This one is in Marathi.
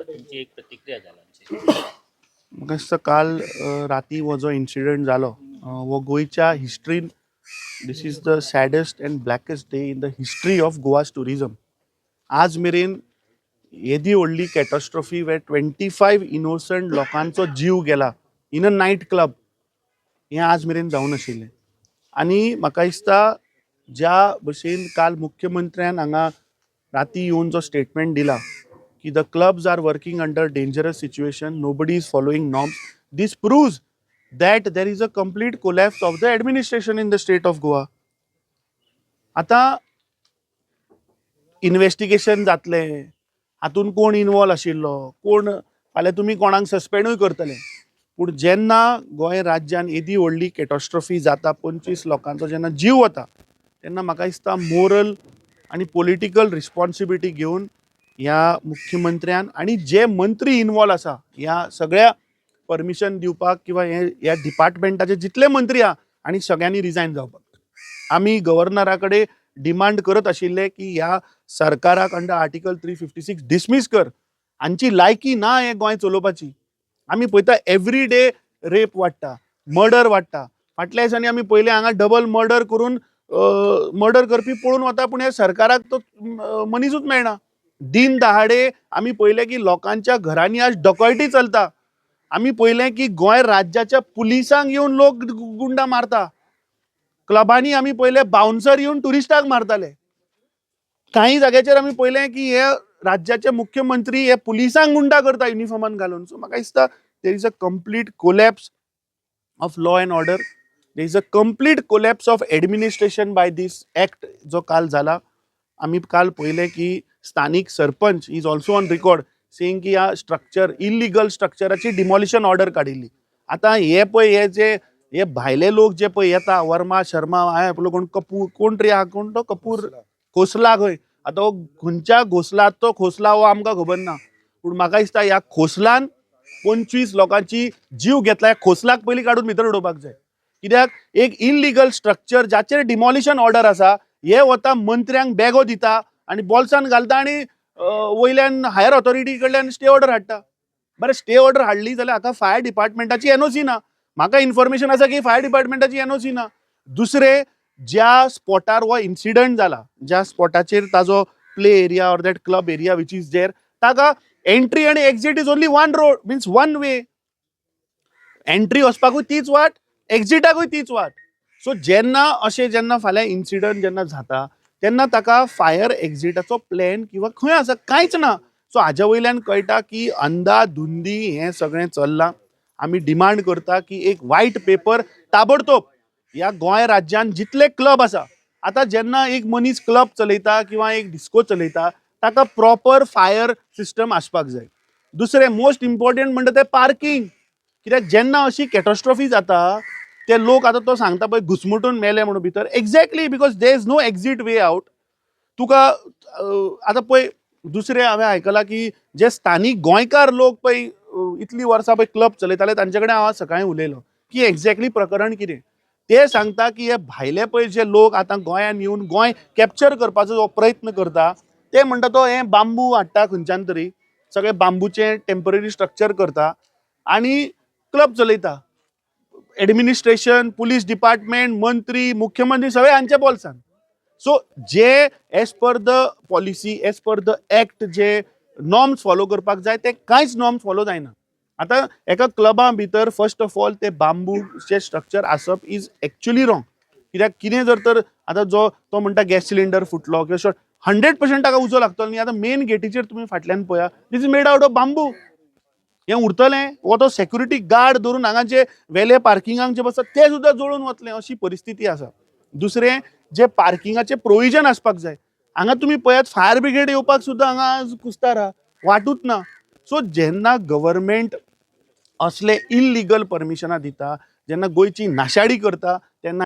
तुमची एक प्रतिक्रिया जाला म्हाका दिसता काल राती हो जो इन्सिडंट जालो हो गोंयच्या हिस्ट्रीन this is the saddest and blackest day in the history of Goa's tourism. आज मेरेन येदी व्हडली कॅटॉस्ट्रॉफी वे 25 इनोसंट लोकांचो जीव गेला इन अ नायट क्लब हें आज मेरेन जावं नाशिल्लें. आनी म्हाका दिसता ज्या भशेन काल मुख्यमंत्र्यान हांगा राती येवन जो स्टेटमेंट दिला की the clubs are working under dangerous situation, nobody is following norms. This proves that there is a complete collapse of the administration in the state of Goa. आता इन्व्हेस्टिगेशन जातले, हातून कोण इन्वॉल्व आशिल्लो, कोण फाल्यां तुमी कोणाक सस्पेंडूय करतले, पूण जेन्ना गोंय राज्यान येदी व्हडली कॅटॉस्ट्रॉफी जाता 25 लोकांचो जेन्ना जीव वता तेन्ना म्हाका दिसता मोरल आनी पॉलिटिकल रिस्पॉन्सिबिलिटी घेवन ह्या मुख्यमंत्र्यान आणि जे मंत्री इन्वॉल्व आसा ह्या सगळ्या परमिशन दिवपाक किंवा ह्या डिपार्टमेंटाचे जितले मंत्री आहा आणि सगळ्यांनी रिजायन जावपाक. आमी गव्हर्नरा कडेन डिमांड करत आशिल्ले की ह्या सरकाराक अंडर आर्टिकल 356 डिसमीस कर. हांची लायकी ना हे गोंय चलोवपाची. आमी पळयता एवरी डे रेप वाडटा, मर्डर वाडटा. फाटल्या दिसांनी आमी पयले हांगा डबल मर्डर करून मर्डर करपी पळून वता, पूण ह्या सरकाराक तो मनीसूच मेळना. दिन दहाडे आम्ही पहिले की लोकांच्या घरांनी आज डकैती चलता. आम्ही पहिले की गोंय राज्याच्या पुलिसांक येऊन लोक गुंडा मारता. क्लबांनी आम्ही पहिले बाउन्सर येऊन टुरिस्टांक मारताले. काही जाग्याचेर आम्ही पहिले की हे राज्याचे मुख्यमंत्री हे पुलिसांक गुंडा करता युनिफॉर्मान घालून. सो म्हाका दिसता there is a complete collapse of law and order. There is a complete collapse of administration by this act जो काल झाला. आम्ही काल पहिले की स्थानिक sarpanch is also on record saying की ह्या स्ट्रक्चर इलिगल स्ट्रक्चराची डिमॉलिशन ऑर्डर काडिल्ली. आता हे पळय हे जे हे भायले लोक जे पळय येता वर्मा शर्मा आपलो कोण कपूर कोण तरी हा कोण तो कपूर खोसला खंय. आता हो खंयच्या घोसलात तो खोसला हो आमकां खबर ना, पूण म्हाका दिसता ह्या खोसलान 25 लोकांची जीव घेतला. ह्या खोसलाक पयलीं काडून भितर उडोवपाक जाय. कित्याक एक इलिगल स्ट्रक्चर जाचेर डिमॉलिशन ऑर्डर आसा हे वता मंत्र्यांक बॅगो दिता आणि बॉल्सान घालता आणि वयल्यान हायर ऑथॉरिटी कडल्यान स्टे ऑर्डर हाडटा. बरें स्टे ऑर्डर हाडली जाल्यार हाका फायर डिपार्टमेंटाची एनओसी ना. म्हाका इन्फॉर्मेशन आसा की फायर डिपार्टमेंटाची एनओसी ना. दुसरे ज्या स्पॉटार हो इन्सिडंट जाला, ज्या स्पॉटाचेर ताजो play area or that club area which is there, ताका एंट्री आणि exit is only one road means one way. Entry वचपाकूय तीच वाट, एक्झिटाकूय तीच वाट. सो जेन्ना अशें जेन्ना फाल्यां इन्सिडंट जेन्ना जाता तेन्ना ताका फायर एक्झिटाचो प्लॅन किंवा खंय आसा कांयच ना. सो हाज्या वयल्यान कळटा की अंधाधुंदी हें सगळें चल्लां. आमी डिमांड करता की एक व्हायट पेपर ताबडतोब ह्या गोंय राज्यान जितले क्लब आसा, आतां जेन्ना एक मनीस क्लब चलयता किंवा एक डिस्को चलयता ताका प्रॉपर फायर सिस्टम आसपाक जाय. दुसरें मोस्ट इम्पॉर्टंट म्हणटा तें पार्किंग. कित्याक जेन्ना अशी कॅटॉस्ट्रॉफी जाता ते लोक आता तो सांगता पळय घुसमटून मेले म्हणून भितर. Exactly because there is no exit way out. तुका आता पळय दुसरे हांवें आयकलां की जे स्थानीक गोंयकार लोक पळय इतली वर्सां पळय क्लब चलयताले तांचे कडेन हांव सकाळीं उलयलो की एक्झॅक्टली प्रकरण कितें. ते सांगता की हे भायले पळय जे लोक आतां गोंयान येवन गोंय कॅप्चर करपाचो जो प्रयत्न करता ते म्हणटा तो हे बांबू हाडटा खंयच्यान तरी, सगळे बांबूचे टेम्पररी स्ट्रक्चर करता आणि क्लब चलयता. एडमिनिस्ट्रेशन, पुलिस डिपार्टमेंट, मंत्री, मुख्यमंत्री सगळे हांच्या बॉल्सान. सो जे as per the policy as per the act जे नॉर्म्स फॉलो करपाक जाय ते कांयच नॉर्म्स फॉलो जायना. आतां एका क्लबा भितर फर्स्ट ऑफ ऑल ते बांबूचे स्ट्रक्चर आसप इज एक्चुअली रॉंग. कित्याक कितें जर तर आतां जो तो म्हणटा गॅस सिलिंडर फुटलो किंवा 100% ताका उजो लागतलो न्ही. आतां मेन गेटीचेर तुमी फाटल्यान पळया this is made out of bamboo. हें उरतलें वो तो सेक्युरिटी गार्ड धरून हांगा जे वेले पार्किंगाक जे बसतात ते सुद्दां जळून वतलें अशी परिस्थिती आसा. दुसरें जे पार्किंगाचे प्रोविजन आसपाक जाय हांगा तुमी पळयात फायर ब्रिगेड येवपाक सुद्दां हांगा कुस्तार आहा, वाटूच ना. सो जेन्ना गव्हर्मेंट असले इल्लिगल परमिशनां दिता, जेन्ना गोंयची नाशाडी करता तेन्ना